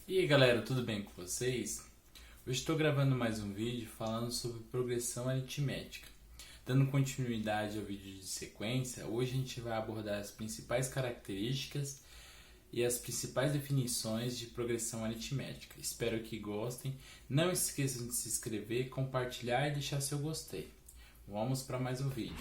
E aí galera, tudo bem com vocês? Hoje estou gravando mais um vídeo falando sobre progressão aritmética. Dando continuidade ao vídeo de sequência, hoje a gente vai abordar as principais características e as principais definições de progressão aritmética. Espero que gostem. Não esqueçam de se inscrever, compartilhar e deixar seu gostei. Vamos para mais um vídeo.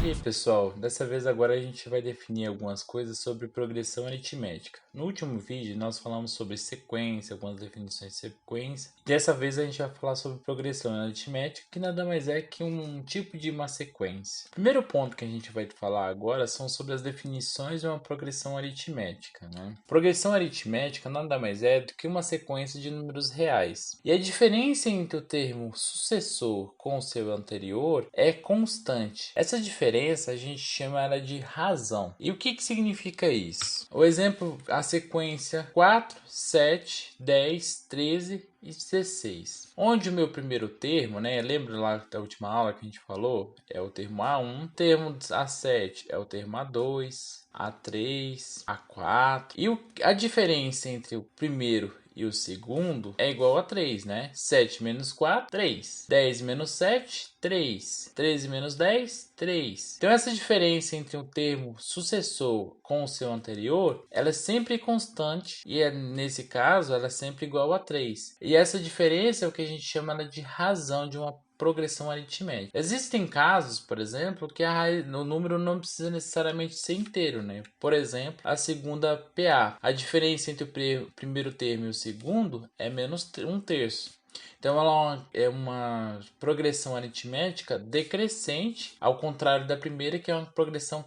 E aí pessoal, dessa vez agora a gente vai definir algumas coisas sobre progressão aritmética. No último vídeo nós falamos sobre sequência, algumas definições de sequência. Dessa vez a gente vai falar sobre progressão aritmética, que nada mais é que um tipo de uma sequência. O primeiro ponto que a gente vai falar agora são sobre as definições de uma progressão aritmética, Progressão aritmética nada mais é do que uma sequência de números reais. E a diferença entre o termo sucessor com o seu anterior é constante. Essa diferença a gente chama ela de razão. E o que significa isso? O exemplo, a sequência 4, 7, 10, 13 e 16. Onde o meu primeiro termo, lembra lá da última aula que a gente falou? É o termo A1, termo A7 é o termo A2, A3, A4. E a diferença entre o primeiro e o segundo é igual a 3, 7 menos 4, 3. 10 menos 7, 3. 13 menos 10, 3. Então essa diferença entre um termo sucessor com o seu anterior, ela é sempre constante e nesse caso ela é sempre igual a 3. E essa diferença é o que a gente chama de razão de uma progressão aritmética. Existem casos, por exemplo, que o número não precisa necessariamente ser inteiro, Por exemplo, a segunda PA. A diferença entre o primeiro termo e o segundo é menos 1/3. Então ela é uma progressão aritmética decrescente, ao contrário da primeira, que é uma progressão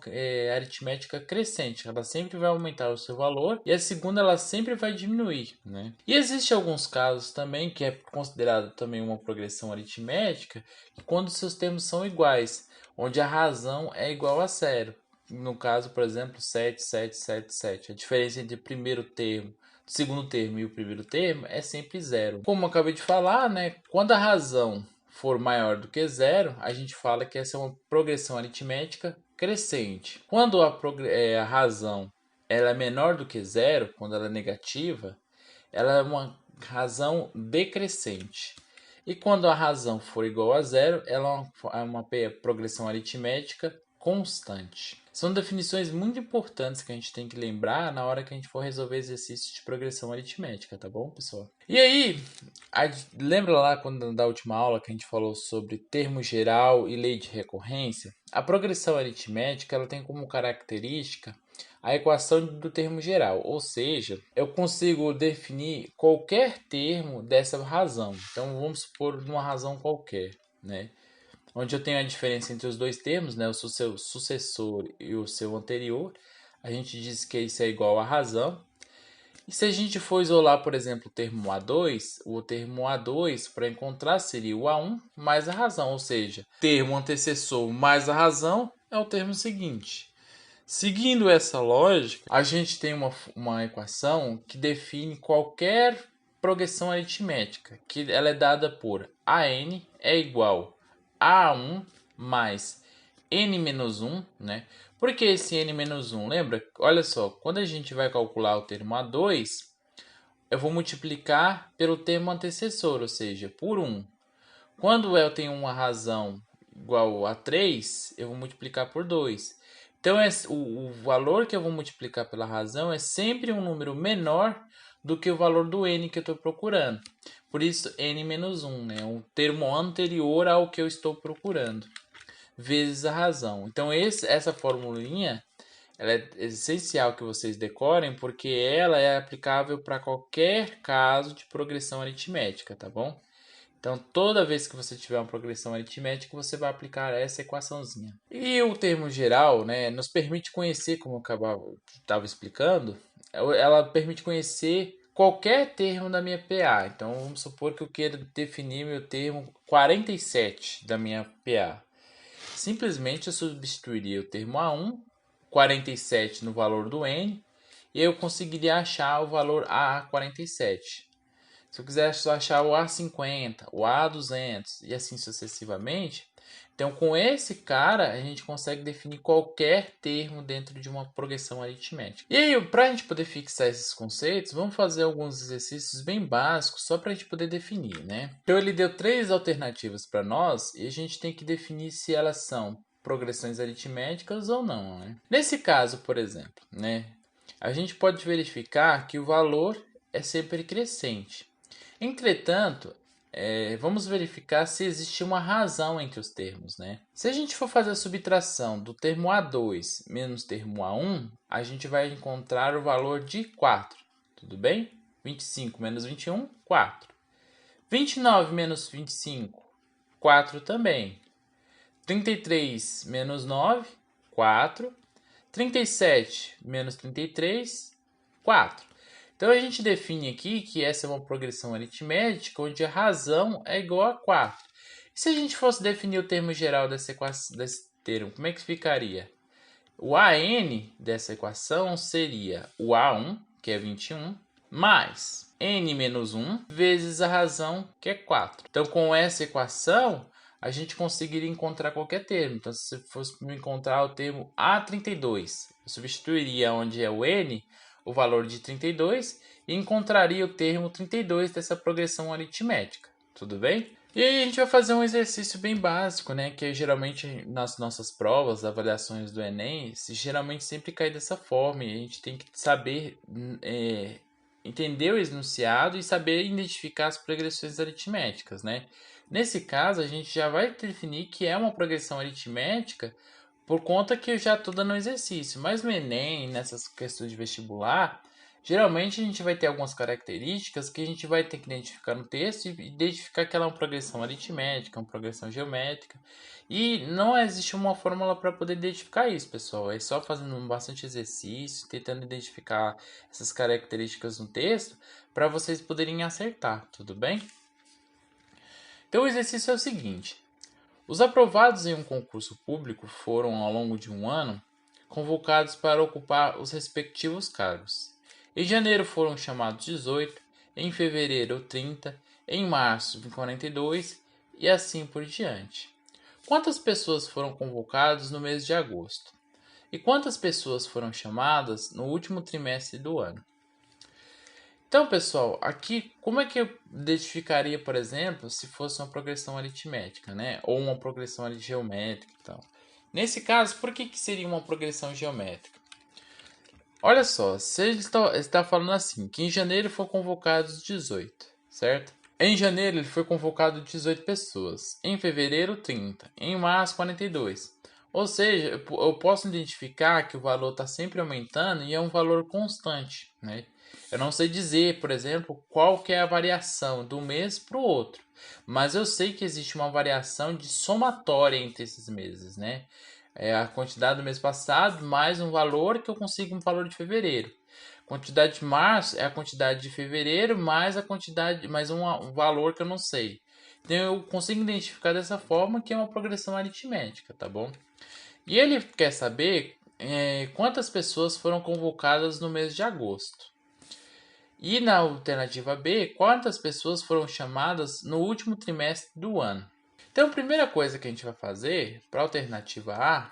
aritmética crescente. Ela sempre vai aumentar o seu valor e a segunda ela sempre vai diminuir, E existem alguns casos também que é considerado também uma progressão aritmética, quando seus termos são iguais, onde a razão é igual a zero. No caso, por exemplo, 7, 7, 7, 7. A diferença entre o primeiro termo, o segundo termo e o primeiro termo é sempre zero. Como eu acabei de falar, quando a razão for maior do que zero, a gente fala que essa é uma progressão aritmética crescente. Quando a razão ela é menor do que zero, quando ela é negativa, ela é uma razão decrescente. E quando a razão for igual a zero, ela é uma progressão aritmética constante. São definições muito importantes que a gente tem que lembrar na hora que a gente for resolver exercícios de progressão aritmética, tá bom, pessoal? E aí, lembra lá da última aula que a gente falou sobre termo geral e lei de recorrência? A progressão aritmética ela tem como característica a equação do termo geral, ou seja, eu consigo definir qualquer termo dessa razão. Então vamos supor uma razão qualquer, onde eu tenho a diferença entre os dois termos, o seu sucessor e o seu anterior. A gente diz que isso é igual a razão. E se a gente for isolar, por exemplo, o termo A2 para encontrar seria o A1 mais a razão, ou seja, termo antecessor mais a razão é o termo seguinte. Seguindo essa lógica, a gente tem uma equação que define qualquer progressão aritmética, que ela é dada por AN é igual a A1 mais N menos 1, Por que esse N menos 1? Lembra? Olha só, quando a gente vai calcular o termo A2, eu vou multiplicar pelo termo antecessor, ou seja, por 1. Quando eu tenho uma razão igual a 3, eu vou multiplicar por 2. Então, o valor que eu vou multiplicar pela razão é sempre um número menor do que o valor do n que eu estou procurando. Por isso, n menos 1, um termo anterior ao que eu estou procurando, vezes a razão. Então, essa formulinha ela é essencial que vocês decorem, porque ela é aplicável para qualquer caso de progressão aritmética, tá bom? Então, toda vez que você tiver uma progressão aritmética, você vai aplicar essa equaçãozinha. E o termo geral, nos permite conhecer, como eu estava explicando, ela permite conhecer qualquer termo da minha PA. Então, vamos supor que eu queira definir meu termo 47 da minha PA. Simplesmente eu substituiria o termo A1, 47 no valor do N, e eu conseguiria achar o valor A47. Se eu quiser só achar o A50, o A200 e assim sucessivamente, então com esse cara a gente consegue definir qualquer termo dentro de uma progressão aritmética. E aí, para a gente poder fixar esses conceitos, vamos fazer alguns exercícios bem básicos só para a gente poder definir, né? Então ele deu 3 alternativas para nós e a gente tem que definir se elas são progressões aritméticas ou não, né? Nesse caso, por exemplo, né, a gente pode verificar que o valor é sempre crescente. Entretanto, vamos verificar se existe uma razão entre os termos, né? Se a gente for fazer a subtração do termo A2 menos termo A1, a gente vai encontrar o valor de 4, tudo bem? 25 menos 21, 4. 29 menos 25, 4 também. 33 menos 9, 4. 37 menos 33, 4. Então a gente define aqui que essa é uma progressão aritmética onde a razão é igual a 4. E se a gente fosse definir o termo geral desse termo, como é que ficaria? O AN dessa equação seria o A1, que é 21, mais n menos 1 vezes a razão, que é 4. Então com essa equação, a gente conseguiria encontrar qualquer termo. Então, se você fosse encontrar o termo A32, eu substituiria onde é o n, o valor de 32, e encontraria o termo 32 dessa progressão aritmética. Tudo bem? E aí a gente vai fazer um exercício bem básico, né? Que geralmente nas nossas provas, avaliações do Enem, geralmente sempre cai dessa forma. E a gente tem que saber entender o enunciado e saber identificar as progressões aritméticas, né? Nesse caso, a gente já vai definir que é uma progressão aritmética por conta que eu já estou dando um exercício. Mas no Enem, nessas questões de vestibular, geralmente a gente vai ter algumas características que a gente vai ter que identificar no texto e identificar que ela é uma progressão aritmética, uma progressão geométrica. E não existe uma fórmula para poder identificar isso, pessoal. É só fazendo bastante exercício, tentando identificar essas características no texto para vocês poderem acertar, tudo bem? Então o exercício é o seguinte: os aprovados em um concurso público foram, ao longo de um ano, convocados para ocupar os respectivos cargos. Em janeiro foram chamados 18, em fevereiro 30, em março 42 e assim por diante. Quantas pessoas foram convocadas no mês de agosto? E quantas pessoas foram chamadas no último trimestre do ano? Então, pessoal, aqui como é que eu identificaria, por exemplo, se fosse uma progressão aritmética, né? Ou uma progressão geométrica e tal. Nesse caso, por que seria uma progressão geométrica? Olha só, se ele está falando assim, que em janeiro foram convocados 18, certo? Em janeiro ele foi convocado 18 pessoas, em fevereiro 30, em março 42. Ou seja, eu posso identificar que o valor está sempre aumentando e é um valor constante, né? Eu não sei dizer, por exemplo, qual que é a variação do mês para o outro, mas eu sei que existe uma variação de somatória entre esses meses, né? É a quantidade do mês passado mais um valor que eu consigo um valor de fevereiro. Quantidade de março é a quantidade de fevereiro mais a quantidade mais um valor que eu não sei. Então eu consigo identificar dessa forma que é uma progressão aritmética, tá bom? E ele quer saber quantas pessoas foram convocadas no mês de agosto. E na alternativa B, quantas pessoas foram chamadas no último trimestre do ano. Então a primeira coisa que a gente vai fazer para a alternativa A,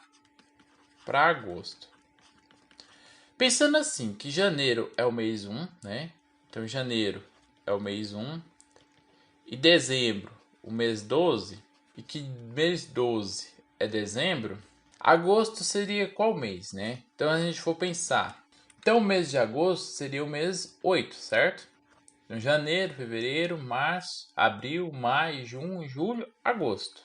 para agosto. Pensando assim, que janeiro é o mês 1, né? Então janeiro é o mês 1 e dezembro o mês 12, e que mês 12 é dezembro, agosto seria qual mês, né? Então a gente for pensar. Então o mês de agosto seria o mês 8, certo? Então janeiro, fevereiro, março, abril, maio, junho, julho, agosto.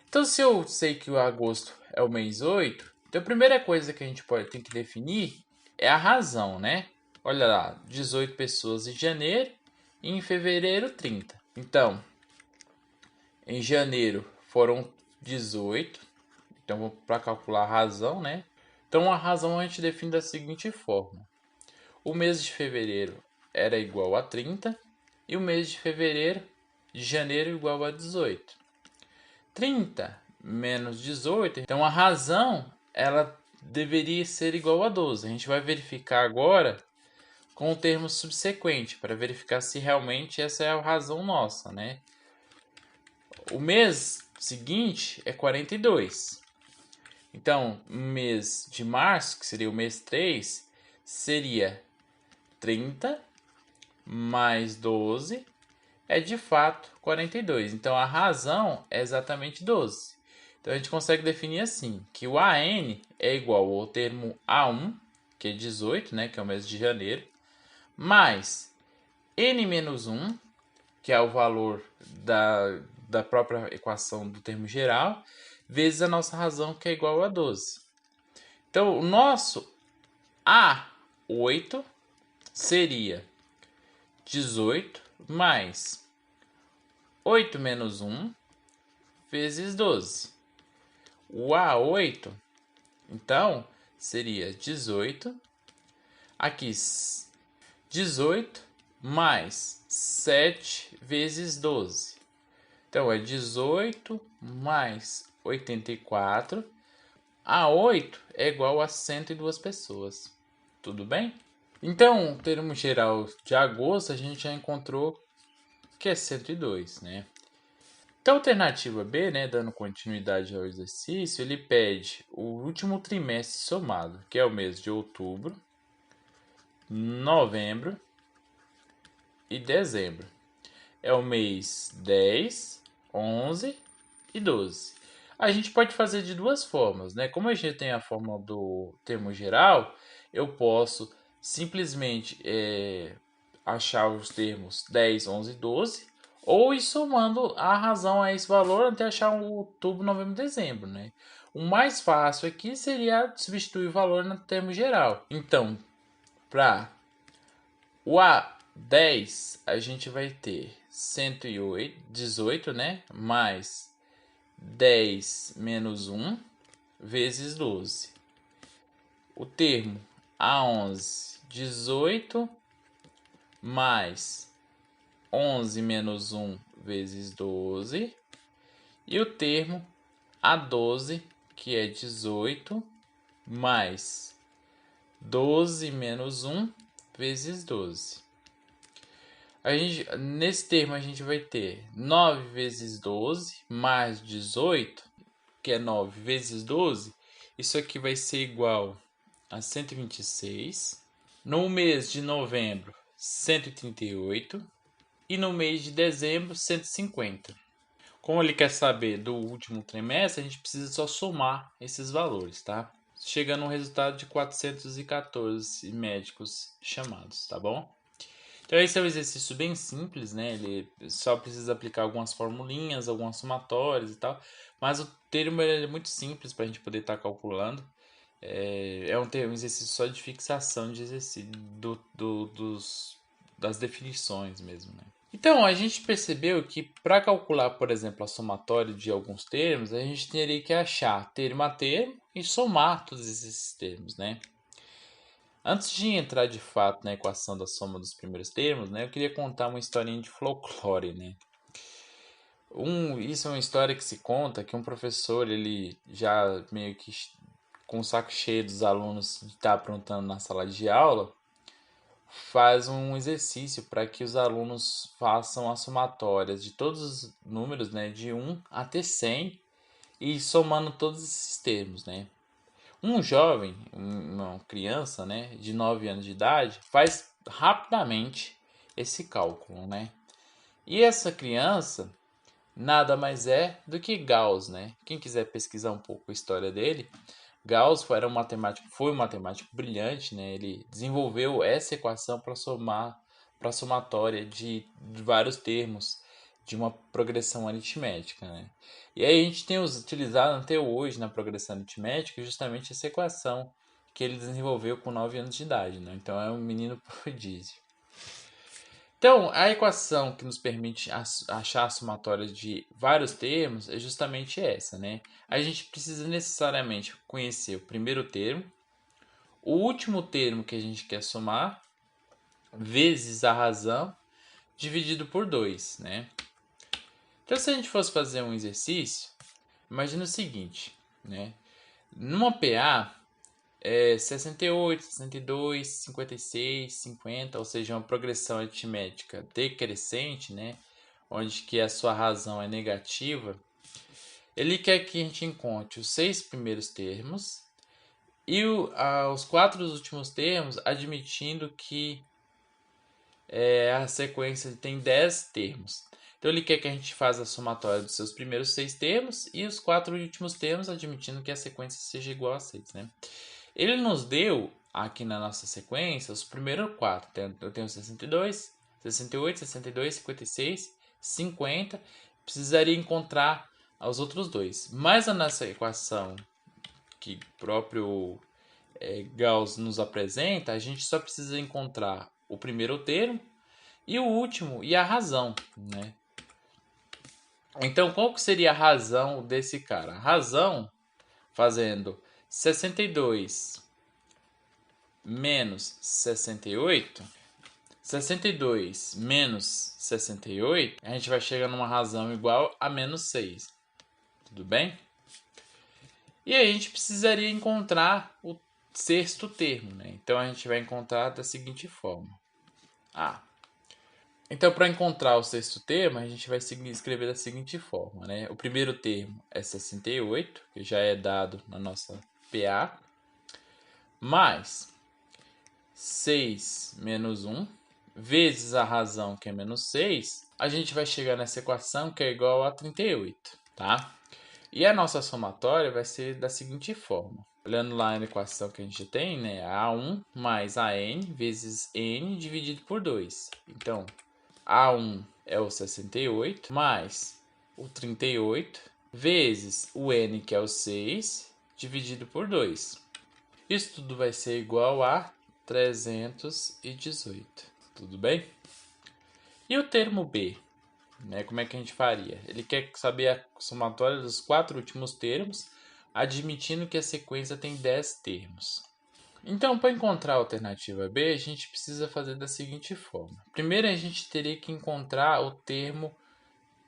Então se eu sei que o agosto é o mês 8, então a primeira coisa que a gente tem que definir é a razão, né? Olha lá, 18 pessoas em janeiro e em fevereiro 30. Então, em janeiro foram 18. Então, vou para calcular a razão, né? Então, a razão a gente define da seguinte forma. O mês de fevereiro era igual a 30 e o mês de fevereiro de janeiro igual a 18. 30 menos 18, então a razão ela deveria ser igual a 12. A gente vai verificar agora com o termo subsequente, para verificar se realmente essa é a razão nossa, né? O mês seguinte é 42. Então, o mês de março, que seria o mês 3, seria 30 mais 12 é de fato 42. Então, a razão é exatamente 12. Então, a gente consegue definir assim, que o AN é igual ao termo A1, que é 18, né, que é o mês de janeiro, mais N-1, que é o valor da própria equação do termo geral, vezes a nossa razão, que é igual a 12. Então, o nosso A8 seria 18 mais 8 menos 1 vezes 12. O A8, então, seria 18. Aqui, 18 mais 7 vezes 12. Então, é 18 mais 84. A8 é igual a 102 pessoas. Tudo bem? Então, o termo geral de agosto a gente já encontrou que é 102, né? Então, a alternativa B, né, dando continuidade ao exercício, ele pede o último trimestre somado, que é o mês de outubro, novembro e dezembro. É o mês 10, 11 e 12. A gente pode fazer de duas formas, né? Como a gente tem a forma do termo geral, eu posso simplesmente achar os termos 10, 11 e 12, ou ir somando a razão a esse valor até achar um outubro, novembro e dezembro, né? O mais fácil aqui seria substituir o valor no termo geral. Então, para o A10, a gente vai ter 118, né? Mais 10 menos 1 vezes 12. O termo A11, 18 mais 11 menos 1 vezes 12. E o termo A12, que é 18 mais 12 menos 1 vezes 12. Nesse termo a gente vai ter 9 vezes 12 mais 18, que é 9 vezes 12. Isso aqui vai ser igual a 126. No mês de novembro, 138. E no mês de dezembro, 150. Como ele quer saber do último trimestre, a gente precisa só somar esses valores, tá? Chegando no resultado de 414 médicos chamados, tá bom? Então esse é um exercício bem simples, né? Ele só precisa aplicar algumas formulinhas, algumas somatórias e tal. Mas o termo é muito simples para a gente poder estar calculando. Um exercício só de fixação de exercício das definições mesmo, né? Então, a gente percebeu que para calcular, por exemplo, a somatória de alguns termos, a gente teria que achar termo a termo e somar todos esses termos, né? Antes de entrar de fato na equação da soma dos primeiros termos, né, eu queria contar uma historinha de folclore, né? Isso é uma história que se conta que um professor, ele já meio que com o saco cheio dos alunos de estar aprontando na sala de aula, faz um exercício para que os alunos façam as somatórias de todos os números, né, de 1 até 100 e somando todos esses termos, né? Um jovem, uma criança, né, de 9 anos de idade, faz rapidamente esse cálculo, né? E essa criança nada mais é do que Gauss, né? Quem quiser pesquisar um pouco a história dele, Gauss foi um matemático brilhante, né? Ele desenvolveu essa equação para para a somatória de vários termos de uma progressão aritmética, né? E aí a gente tem utilizado até hoje na progressão aritmética justamente essa equação que ele desenvolveu com 9 anos de idade, né? Então é um menino prodígio. Então, a equação que nos permite achar a somatória de vários termos é justamente essa, né? A gente precisa necessariamente conhecer o primeiro termo, o último termo que a gente quer somar, vezes a razão, dividido por 2, né? Então, se a gente fosse fazer um exercício, imagina o seguinte, né? Numa PA, 68, 62, 56, 50, ou seja, uma progressão aritmética decrescente, né? Onde que a sua razão é negativa. Ele quer que a gente encontre os 6 primeiros termos e os 4 últimos termos, admitindo que a sequência tem 10 termos. Então ele quer que a gente faça a somatória dos seus primeiros 6 termos e os 4 últimos termos, admitindo que a sequência seja igual a 6, né? Ele nos deu, aqui na nossa sequência, os primeiros 4. Eu tenho 62, 68, 62, 56, 50. Precisaria encontrar os outros dois. Mas a nossa equação, que o próprio Gauss nos apresenta, a gente só precisa encontrar o primeiro termo e o último e a razão, né? Então, qual que seria a razão desse cara? A razão, fazendo 62 menos 68, 62 menos 68, a gente vai chegar numa razão igual a menos 6. Tudo bem? E aí a gente precisaria encontrar o sexto termo, né? Então a gente vai encontrar da seguinte forma. Então, para encontrar o sexto termo, a gente vai escrever da seguinte forma, né? O primeiro termo é 68, que já é dado na nossa PA, mais 6 menos 1, vezes a razão, que é menos 6, a gente vai chegar nessa equação, que é igual a 38, tá? E a nossa somatória vai ser da seguinte forma. Olhando lá na equação que a gente tem, né? A1 mais AN vezes N dividido por 2. Então, A1 é o 68, mais o 38, vezes o N, que é o 6, dividido por 2. Isso tudo vai ser igual a 318. Tudo bem? E o termo B? Né? Como é que a gente faria? Ele quer saber a somatória dos 4 últimos termos, admitindo que a sequência tem 10 termos. Então, para encontrar a alternativa B, a gente precisa fazer da seguinte forma. Primeiro, a gente teria que encontrar o termo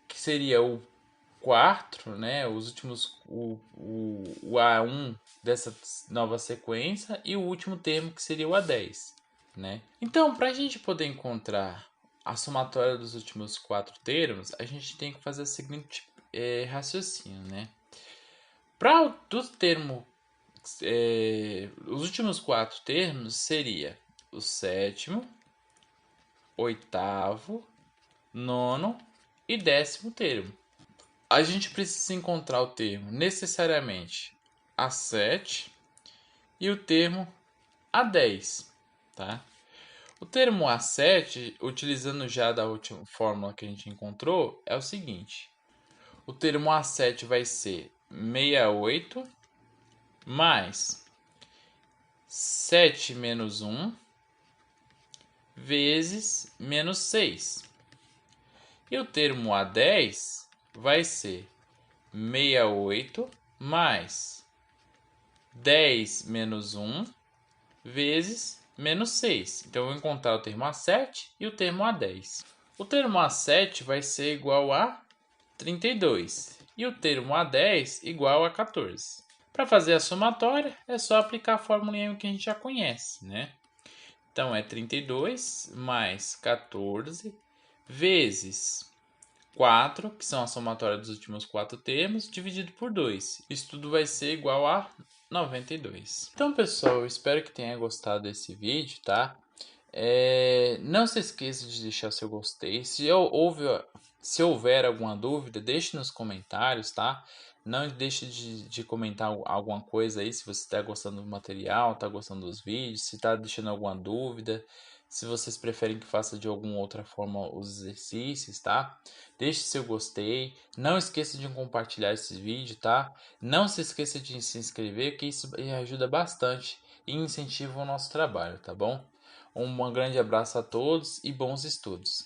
que seria o quarto, né? Os últimos, o A1 dessa nova sequência e o último termo que seria o A10, né? Então, para a gente poder encontrar a somatória dos últimos 4 termos, a gente tem que fazer o seguinte raciocínio, né? Para o termo os últimos 4 termos seria o sétimo, oitavo, nono e 10º termo. A gente precisa encontrar o termo necessariamente A7 e o termo A10, tá? O termo A7, utilizando já da última fórmula que a gente encontrou, é o seguinte. O termo A7 vai ser 68 mais 7 menos 1 vezes menos 6. E o termo A10 vai ser 68 mais 10 menos 1 vezes menos 6. Então, eu vou encontrar o termo A7 e o termo A10. O termo A7 vai ser igual a 32 e o termo A10 igual a 14. Para fazer a somatória, é só aplicar a fórmula que a gente já conhece, né? Então, é 32 mais 14 vezes 4, que são a somatória dos últimos 4 termos, dividido por 2. Isso tudo vai ser igual a 92. Então, pessoal, eu espero que tenha gostado desse vídeo, tá? Não se esqueça de deixar seu gostei. Se houver alguma dúvida, deixe nos comentários, tá? Não deixe de comentar alguma coisa aí, se você está gostando do material, está gostando dos vídeos, se está deixando alguma dúvida, se vocês preferem que faça de alguma outra forma os exercícios, tá? Deixe seu gostei, não esqueça de compartilhar esse vídeo, tá? Não se esqueça de se inscrever, que isso ajuda bastante e incentiva o nosso trabalho, tá bom? Um grande abraço a todos e bons estudos.